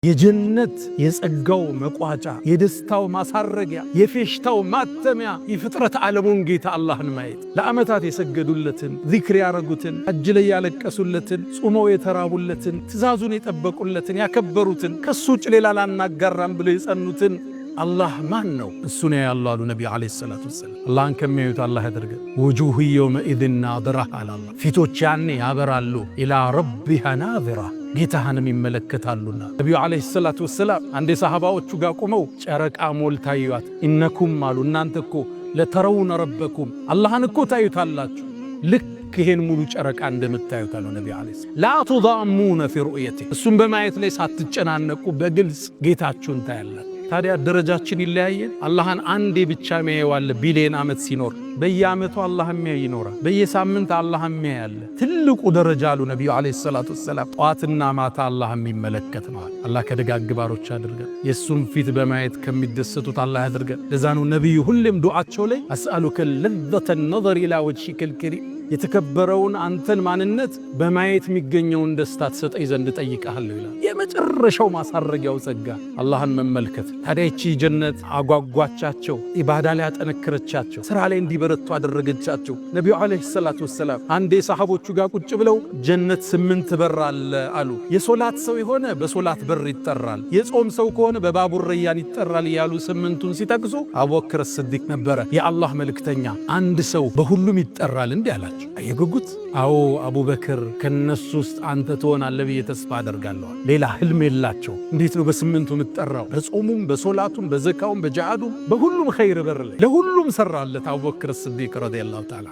የጀነት የጸጋው መቋጫ የደስታው ማሳረጊያ የፌሽታው ማተሚያ የፍጥረት ዓለሙን ጌታ አላህን ማየት ለዓመታት የሰገዱለትን ዚክር ያረጉትን ሐጅ ላይ ያለቀሱለትን ጾመው የተራቡለትን ትእዛዙን የጠበቁለትን ያከበሩትን ከሱ ውጭ ሌላ ላናጋራም ብለው የጸኑትን አላህ ማን ነው? እሱ ነው ያለው አሉ ነብዩ አለይሂ ሰላቱ ወሰለም። አላህን ከሚያዩት አላህ ያደርገን። ወጁሁ የውመኢዝን ናዚራ አላህ ፊቶች ያኔ ያበራሉ ኢላ ረቢሃ ናዚራ ጌታህንም ይመለከታሉና። ነብዩ አለይሂ ሰላቱ ወሰለም አንዴ ሰሃባዎቹ ጋር ቆመው ጨረቃ ሞልታ ታዩት። ኢነኩም አሉ እናንተ እኮ ለተረውነ ረበኩም አላህን እኮ ታዩታላችሁ ልክ ይሄን ሙሉ ጨረቃ እንደምታዩት አሉ ነብዩ አለይሂ ሰላም። ላ ተዳሙነ ፊ ሩእየቲ እሱም በማየት ላይ ሳትጨናነቁ በግልጽ ጌታችሁን ታያላችሁ። ታዲያ ደረጃችን ይለያየን። አላህን አንዴ ብቻ የሚያየዋል ቢሊየን ዓመት ሲኖር በየዓመቱ አላህ የሚያይ ይኖራል። በየሳምንት አላህ የሚያይ አለ። ትልቁ ደረጃ አሉ ነብዩ አለይሂ ሰላቱ ወሰለም ጠዋትና ማታ አላህ የሚመለከት ነው። አላህ ከደጋግ ባሮች አድርገን የሱን ፊት በማየት ከሚደሰቱት አላህ ያድርገን። ለዛ ነው ነብዩ ሁሌም ዱዓቸው ላይ አስአሉከ ለዘተ ነዘር ኢላ ወጅሂከል ከሪም የተከበረውን አንተን ማንነት በማየት የሚገኘውን ደስታ ትሰጠኝ ዘንድ ጠይቀሃለሁ ይላል። የመጨረሻው ማሳረጊያው ጸጋ አላህን መመልከት። ታዲያ ይቺ ጀነት አጓጓቻቸው፣ ኢባዳ ላይ አጠነከረቻቸው፣ ስራ ላይ እንዲበረቱ አደረገቻቸው። ነቢዩ አለይሂ ሰላቱ ወሰላም አንዴ ሰሃቦቹ ጋር ቁጭ ብለው ጀነት 8 በር አለ አሉ። የሶላት ሰው የሆነ በሶላት በር ይጠራል፣ የጾም ሰው ከሆነ በባቡር ረያን ይጠራል እያሉ 8ቱን ሲጠቅሱ አቡበክር ስዲቅ ነበረ የአላህ መልእክተኛ አንድ ሰው በሁሉም ይጠራል እንዲህ አላቸው። የጉጉት አዎ አቡበክር ከነሱ ውስጥ አንተ ትሆናለህ ብዬ ተስፋ አደርጋለሁ። ሌላ ህልም የላቸው። እንዴት ነው በ8ቱ የምትጠራው? በጾሙም በሶላቱም በዘካውም በጂሃዱም በሁሉም ኸይር በር ላይ ለሁሉም ሰራለት አቡበክር ስዲቅ ረዲየላሁ ተዓላ